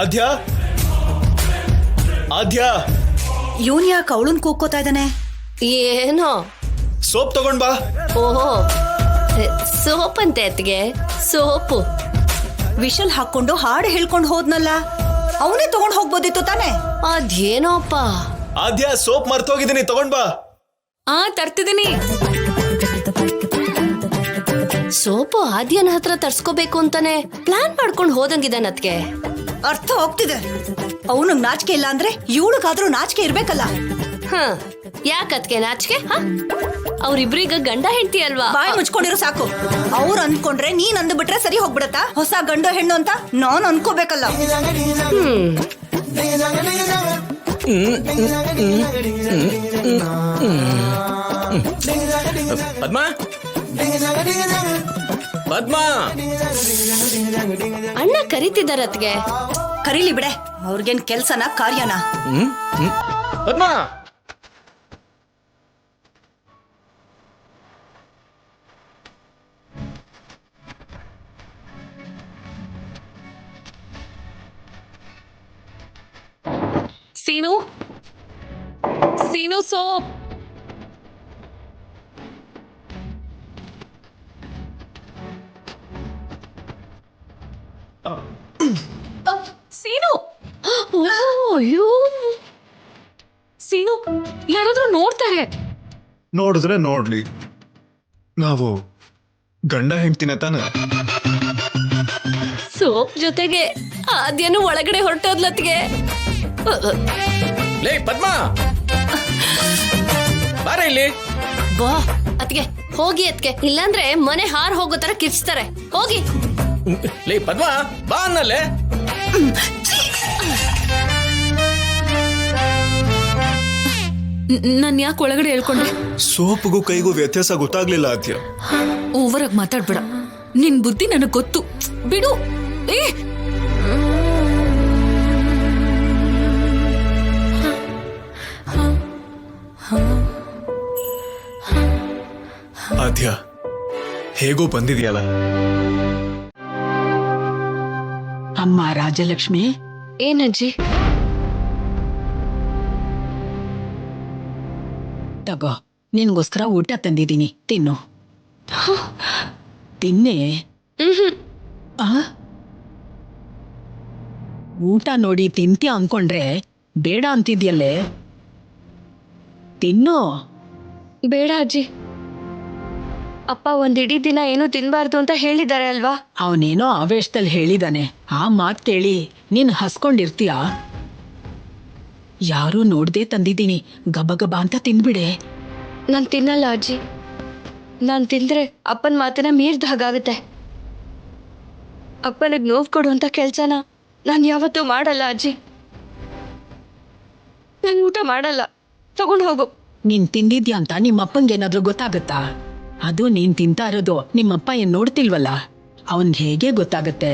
ಆದ್ಯ ಆದ್ಯ ಇವನ್ ಯಾಕೆ ಅವಳನ್ ಕೂಗ್ಕೋತಾ ಇದ್ದಾನೆ? ಏನೋ ಸೋಪ್ ತಗೊಂಡ್ ಬಾ. ಓಹೋ, ಸೋಪ್ ಅಂತೆ ಅತ್ಗೆ, ಸೋಪು. ವಿಶಲ್ ಹಾಕೊಂಡು ಹಾಡು ಹೇಳ್ಕೊಂಡು ಹೋದ್ನಲ್ಲ, ಅವನೇ ತಗೊಂಡ್ ಹೋಗ್ಬೋದಿತ್ತು ತಾನೆ. ಅದೇನೋಪ್ಪ. ಆದ್ಯ ಸೋಪ್ ಮರ್ತೋಗಿದ್ದೀನಿ, ತಗೊಂಡ್ ಬಾ. ತರ್ತಿದ್ದೀನಿ. ಸೋಪು ಆದ್ಯನ ಹತ್ರ ತರ್ಸ್ಕೋಬೇಕು ಅಂತಾನೆ ಪ್ಲಾನ್ ಮಾಡ್ಕೊಂಡು ಹೋದಂಗಿದಾನ ಅತ್ಗೆ. ಅರ್ಥ ಹೋಗ್ತಿದೆ. ಅವನಿಗೆ ನಾಚಿಕೆ ಇಲ್ಲ ಅಂದ್ರೆ ಇವಳಿಗಾದ್ರೂ ನಾಚಿಕೆ ಇರ್ಬೇಕಲ್ಲ. ಯಾಕತ್ಗೆ ನಾಚಿಕೆ? ಅವ್ರಿಬ್ರೀಗ ಗಂಡ ಹೆಂಡತಿ ಅಲ್ವಾ? ಬಾಯಿ ಮುಚ್ಕೊಂಡಿರೋ ಸಾಕು. ಅವ್ರು ಅಂದ್ಕೊಂಡ್ರೆ ನೀನ್ ಅಂದ್ಬಿಟ್ರೆ ಸರಿ ಹೋಗ್ಬಿಡತ್ತಾ? ಹೊಸ ಗಂಡು ಹೆಣ್ಣು ಅಂತ ನಾನ್ ಅನ್ಕೋಬೇಕಲ್ಲ. ಪದ್ಮಾ, ಪದ್ಮಾ, ಅಣ್ಣ ಕರೀತಿದಾರತ್ಗೆ. ಕರೀಲಿ ಬಿಡೆ, ಅವ್ರಿಗೇನ್ ಕೆಲ್ಸನ ಕಾರ್ಯನ? ಪದ್ಮಾ. ಸೀನು, ಸೀನು ಸೋಪ್. ಸೀನು, ಅಯ್ಯೋ ಸೀನು, ಯಾರಾದ್ರೂ ನೋಡ್ತಾರೆ. ನೋಡಿದ್ರೆ ನೋಡ್ಲಿ, ನಾವು ಗಂಡ ಹೆಂಡ್ತಿನ ತಾನೆ. ಸೋಪ್ ಜೊತೆಗೆ ಆದ್ಯನು ಒಳಗಡೆ ಹೊರಟೋದ್ಲತ್ಗೆ. ಲೇ ಪದ್ಮಾ, ಬಾರ ಇಲ್ಲಿ. ಬಾ ಅತ್ಗೆ, ಹೋಗಿ ಅತ್ಗೆ, ಇಲ್ಲಾಂದ್ರೆ ಮನೆ ಹಾರ್ ಹೋಗೋ ತರ ಕಿರ್ಚ್ತಾರೆ. ಹೋಗಿ. ಲೇ ಪದ್ಮಾ, ಬಾ ಅನ್ನಲ್ಲೇ. ನನ್ ಯಾಕೆ ಒಳಗಡೆ ಹೇಳ್ಕೊಂಡೆ? ಸೋಪ್ಗೂ ಕೈಗೂ ವ್ಯತ್ಯಾಸ ಗೊತ್ತಾಗ್ಲಿಲ್ಲ ಆದ್ಯ. ಓವರ್ ಆಗಿ ಮಾತಾಡ್ಬೇಡ. ನಿನ್ ಬುದ್ಧಿ ನನಗ್ ಗೊತ್ತು, ಬಿಡು. ಆದ್ಯ, ಹೇಗೋ ಬಂದಿದ್ಯಲ್ಲ. ಅಮ್ಮ ರಾಜಲಕ್ಷ್ಮಿ, ಏನಜ್ಜಿ? ತಗೋ, ನಿನ್ಗೋಸ್ಕರ ಊಟ ತಂದಿದ್ದೀನಿ, ತಿನ್ನು. ತಿನ್ನೆ. ಊಟ ನೋಡಿ ತಿಂತೀಯ ಅನ್ಕೊಂಡ್ರೆ ಬೇಡ ಅಂತಿದ್ಯಲ್ಲೇ. ತಿನ್ನು. ಬೇಡ ಅಜ್ಜಿ, ಅಪ್ಪ ಒಂದಿಡೀ ದಿನ ಏನು ತಿನ್ಬಾರ್ದು ಅಂತ ಹೇಳಿದ್ದಾರೆ ಅಲ್ವಾ? ಅವನೇನೋ ಆವೇಶದಲ್ಲಿ ಹೇಳಿದಾನೆ. ಆ ಮಾತು ಕೇಳಿ ನೀನ್ ಹಸ್ಕೊಂಡಿರ್ತೀಯ? ಯಾರೂ ನೋಡ್ದೆ ತಂದಿದ್ದೀನಿ, ಗಬಗಬ ಅಂತ ತಿನ್ಬಿಡೆ. ನಾನು ತಿನ್ನಲ್ಲ ಅಜ್ಜಿ. ನಾನು ತಿಂದ್ರೆ ಅಪ್ಪನ ಮಾತನ್ನ ಮೀರ್ದ ಹಾಗಾಗುತ್ತೆ. ಅಪ್ಪನಿಗೆ ನೋವು ಕೊಡುವಂಥ ಕೆಲಸನ ನಾನು ಯಾವತ್ತೂ ಮಾಡಲ್ಲ ಅಜ್ಜಿ. ನಾನು ಊಟ ಮಾಡಲ್ಲ, ತಗೊಂಡು ಹೋಗು. ನೀನ್ ತಿಂದಿದ್ಯಾ ಅಂತ ನಿಮ್ಮಪ್ಪಂಗೇನಾದ್ರೂ ಗೊತ್ತಾಗತ್ತಾ? ಅದು ನೀನ್ ತಿಂತಾ ಇರೋದು ನಿಮ್ಮಪ್ಪ ಏನ್ ನೋಡ್ತಿಲ್ವಲ್ಲ, ಅವನ್ ಹೇಗೆ ಗೊತ್ತಾಗತ್ತೆ?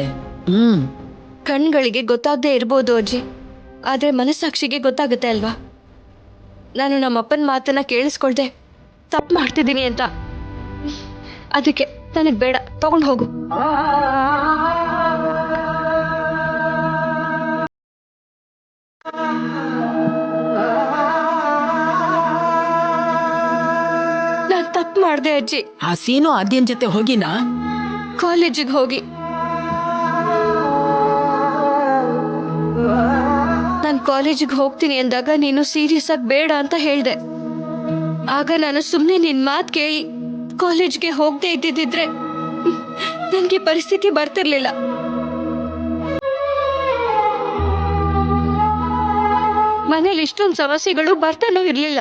ಕಣ್ಗಳಿಗೆ ಗೊತ್ತಾಗದೆ ಇರ್ಬೋದು ಅಜ್ಜಿ, ಆದ್ರೆ ಮನಸ್ಸಾಕ್ಷಿಗೆ ಗೊತ್ತಾಗುತ್ತೆ ಅಲ್ವಾ? ನಾನು ನಮ್ಮಪ್ಪನ ಮಾತನ್ನ ಕೇಳಿಸ್ಕೊಳ್ದೆ ತಪ್ಪು ಮಾಡ್ತಿದ್ದೀನಿ ಅಂತ. ಅದಕ್ಕೆ ನನಗೆ ಬೇಡ, ತಗೊಂಡು ಹೋಗು. ನಾನು ತಪ್ಪು ಮಾಡಿದೆ ಅಜ್ಜಿ. ಆ ಸೀನು ಆದ್ಯನ್ ಜೊತೆ ಹೋಗಿನಾ? ಕಾಲೇಜಿಗೆ ಹೋಗಿ. ನಾನು ಕಾಲೇಜಿಗೆ ಹೋಗ್ತೀನಿ ಅಂದಾಗ ನೀನು ಸೀರಿಯಸ್ ಆಗಿ ಬೇಡ ಅಂತ ಹೇಳ್ದೆ. ಆಗ ನಾನು ಸುಮ್ಮನೆ ನಿನ್ ಮಾತು ಕೇಳಿ ಕಾಲೇಜ್ಗೆ ಹೋಗದೆ ಇದ್ದಿದ್ರೆ ನನಗೆ ಪರಿಸ್ಥಿತಿ ಬರ್ತಿರ್ಲಿಲ್ಲ. ಮನೇಲಿ ಇಷ್ಟೊಂದು ಸಮಸ್ಯೆಗಳು ಬರ್ತಾನೂ ಇರ್ಲಿಲ್ಲ.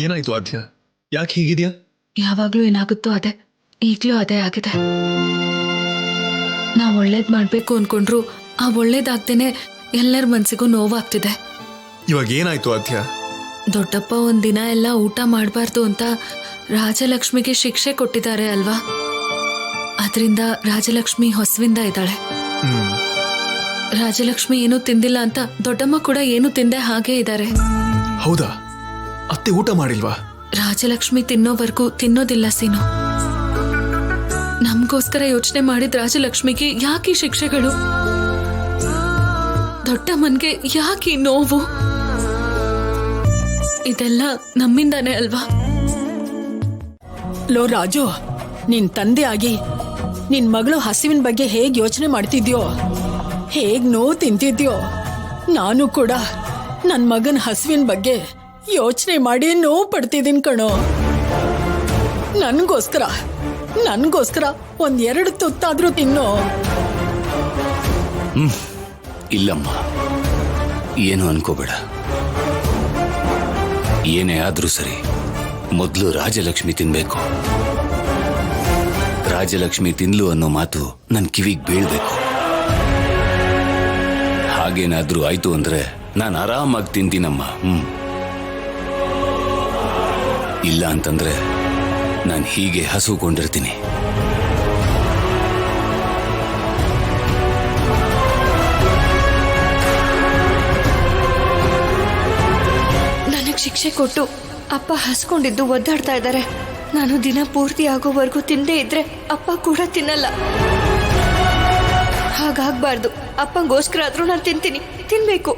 ಏನಾಯ್ತು ಆದ್ಯ, ಯಾಕೆ ಹೀಗಿದ್ಯಾ? ಯಾವಾಗ್ಲೂ ಏನಾಗುತ್ತೋ ಅದೇ, ಈಗ್ಲೂ ಅದೇ ಆಗಿದೆ. ನಾವ್ ಒಳ್ಳೇದ್ ಮಾಡ್ಬೇಕು ಅನ್ಕೊಂಡ್ರು ಆ ಒಳ್ಳೇದಾಗ್ದೇನೆ ಎಲ್ಲರ ಮನ್ಸಿಗೂ ನೋವಾಗ್ತಿದೆ. ಇವಾಗ ಏನಾಯ್ತು ಆದ್ಯ? ದೊಡ್ಡಪ್ಪ ಒಂದಿನ ಎಲ್ಲ ಊಟ ಮಾಡಬಾರ್ದು ಅಂತ ರಾಜಲಕ್ಷ್ಮಿಗೆ ಶಿಕ್ಷೆ ಕೊಟ್ಟಿದ್ದಾರೆ ಅಲ್ವಾ? ಅದರಿಂದ ರಾಜಲಕ್ಷ್ಮಿ ಹೊಸವಿಂದ ಇದ್ದಾಳೆ. ರಾಜಲಕ್ಷ್ಮಿ ಏನೂ ತಿಂದಿಲ್ಲ ಅಂತ ದೊಡ್ಡಮ್ಮ ಕೂಡ ಏನು ತಿಂದೆ ಹಾಗೆ ಇದ್ದಾರೆ. ಹೌದಾ? ಅತ್ತೆ ಊಟ ಮಾಡಿಲ್ವಾ? ರಾಜಲಕ್ಷ್ಮಿ ತಿನ್ನೋವರೆಗೂ ತಿನ್ನೋದಿಲ್ಲ ಸೀನು. ನಮ್ಗೋಸ್ಕರ ಯೋಚನೆ ಮಾಡಿದ ರಾಜಲಕ್ಷ್ಮಿಗೆ ಯಾಕೆ ಈ ಶಿಕ್ಷೆಗಳು? ದೊಡ್ಡಮ್ಮನ್ಗೆ ಯಾಕೆ ಈ ನೋವು? ಇದೆಲ್ಲ ನಮ್ಮಿಂದಾನೇ ಅಲ್ವಾ? ಲೋ ರಾಜು, ನಿನ್ ತಂದೆ ಆಗಿ ನಿನ್ ಮಗಳು ಹಸಿವಿನ ಬಗ್ಗೆ ಹೇಗ್ ಯೋಚನೆ ಮಾಡ್ತಿದ್ಯೋ, ಹೇಗ್ ನೋವು ತಿಂತಿದ್ಯೋ, ನಾನು ಕೂಡ ನನ್ ಮಗನ ಹಸಿವಿನ ಬಗ್ಗೆ ಯೋಚನೆ ಮಾಡಿ ನೋವು ಪಡ್ತಿದ್ದೀನಿ ಕಣೋ. ನನ್ಗೋಸ್ಕರ ಒಂದೆರಡು ತುತ್ತಾದ್ರೂ ತಿನ್ನೋ. ಇಲ್ಲಮ್ಮ, ಏನು ಅನ್ಕೋಬೇಡ. ಏನೇ ಆದ್ರೂ ಸರಿ, ಮೊದಲು ರಾಜಲಕ್ಷ್ಮಿ ತಿನ್ಬೇಕು. ರಾಜಲಕ್ಷ್ಮಿ ತಿನ್ಲು ಅನ್ನೋ ಮಾತು ನನ್ ಕಿವಿಗೆ ಬೀಳ್ಬೇಕು. ಹಾಗೇನಾದ್ರೂ ಆಯ್ತು ಅಂದ್ರೆ ನಾನು ಆರಾಮಾಗಿ ತಿಂತೀನಮ್ಮ. ಇಲ್ಲ ಅಂತಂದ್ರೆ ನಾನು ಹೀಗೆ ಹಸುಕೊಂಡಿರ್ತೀನಿ. ನನಗ್ ಶಿಕ್ಷೆ ಕೊಟ್ಟು ಅಪ್ಪ ಹಸ್ಕೊಂಡಿದ್ದು ಒದ್ದಾಡ್ತಾ ಇದ್ದಾರೆ. ನಾನು ದಿನ ಪೂರ್ತಿ ಆಗೋವರೆಗೂ ತಿಂದೇ ಇದ್ರೆ ಅಪ್ಪ ಕೂಡ ತಿನ್ನಲ್ಲ. ಹಾಗಾಗ್ಬಾರ್ದು. ಅಪ್ಪಂಗೋಸ್ಕರ ಆದ್ರೂ ನಾನು ತಿನ್ಬೇಕು.